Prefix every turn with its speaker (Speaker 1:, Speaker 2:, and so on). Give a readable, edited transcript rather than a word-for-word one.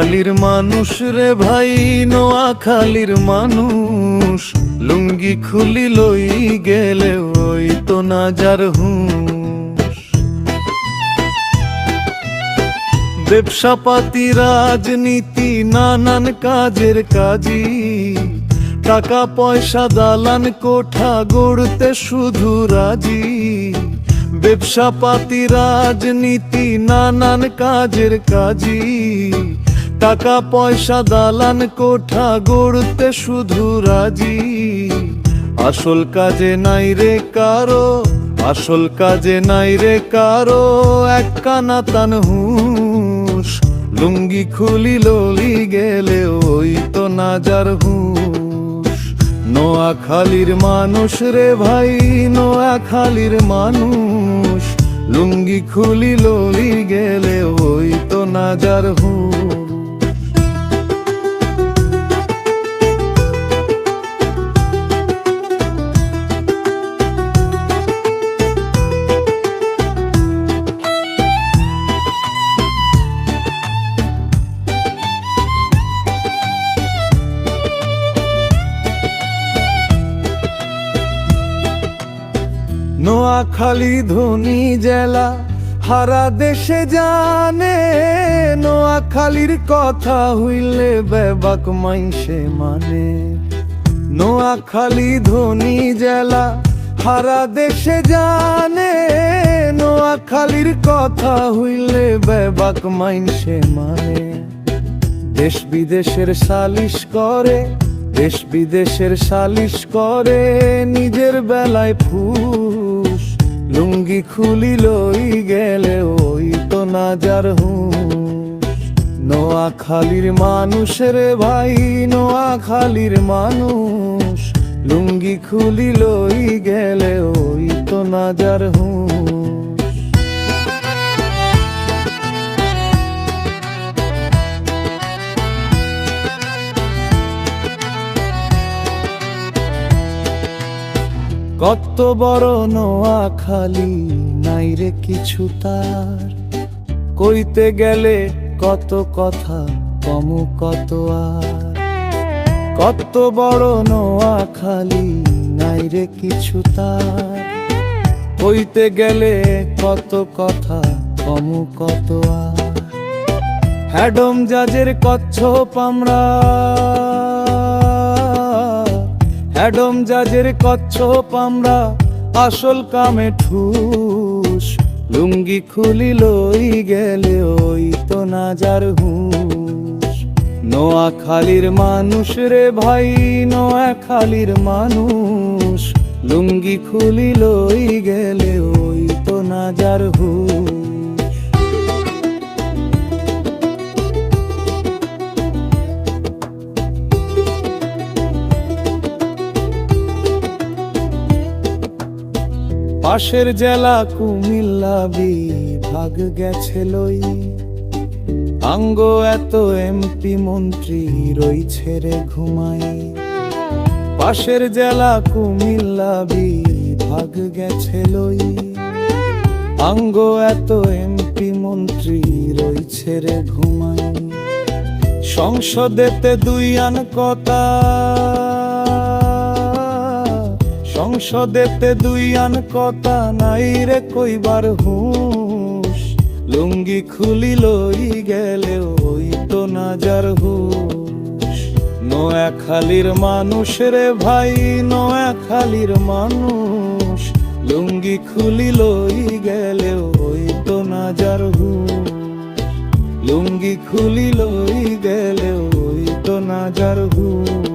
Speaker 1: নোয়াখালীর মানুষ রে ভাই, নোয়াখালীর মানুষ লুঙ্গি খুলি লই গেলে ওই তো না যার হুঁশ। ব্যবসাপাতি রাজনীতি নানান কাজের কাজী, টাকা পয়সা দালান কোঠা গড়তে শুধু রাজি। ব্যবসাপাতি রাজনীতি নানান কাজের কাজী, টাকা পয়সা দালান কোঠা গড়তে শুধু রাজি। আসল কাজে নাই রে কারো, আসল কাজে নাই রে কারো এক কানা তান হুঁশ। লুঙ্গি খুলি ললি গেলে ওই তো না যার হুঁশ। নোয়াখালীর মানুষ রে ভাই, নোয়াখালীর মানুষ লুঙ্গি খুলি ললি গেলে ওই তো না যার হুঁশ। নোয়াখালী ধনী জেলা হারা দেশে জানে, নোয়াখালীর কথা হইলে বেবাক মাইনসে মানে। নোয়াখালী ধনী জেলা হারা দেশে জানে, নোয়াখালীর কথা হইলে বেবাক মাইনসে মানে। দেশ বিদেশের সালিশ করে, দেশ বিদেশের সালিশ করে নিজের বেলায় ফুস। লুঙ্গি খুলি লই গেলে ওই তো না যার হুঁশ। নোয়াখালীর মানুষ রে ভাই, নোয়াখালীর মানুষ লুঙ্গি খুলি লই গেলে ওই তো না যার হুঁশ। কত বড় নোয়াখালী নাই রে কিছু তার, কইতে গেলে কত কথা কমু কত আর। কত বড় নোয়াখালী নাই রে কিছু তার, কইতে গেলে কত কথা কমু কত আর। হ্যাডম জাজের কচ্ছপ আমরা, অ্যাডম জাজের কচ্ছপ আমরা আসল কামে ঠুস। লুঙ্গি খুলি লই গেলে ওই তো না যার হুঁশ। নোয়াখালীর মানুষ রে ভাই, নোয়াখালীর মানুষ লুঙ্গি খুলি লই গেলে ওই তো না যার হুঁশ। পাশের জেলা কুমিল্লা বিভাগ গেছে লই, আঙ্গ এত এমপি মন্ত্রী রইছে রে ঘুমাই। পাশের জেলা কুমিল্লা বিভাগ গেছে লই, আঙ্গ এত এমপি মন্ত্রী রইছে রে ঘুমাই। সংসদেতে দুই আন কথা, সংসদেতে দুই আন কথা নাই রে কইবার হুঁশ। লুঙ্গি খুলি লই গেলে ওই তো না যার হুঁশ। নোয়াখালীর মানুষ রে ভাই, নোয়াখালীর মানুষ লুঙ্গি খুলি লই গেলে ওই তো না যার হুঁশ। লুঙ্গি খুলি লই গেলে ওই তো না যার হুঁশ।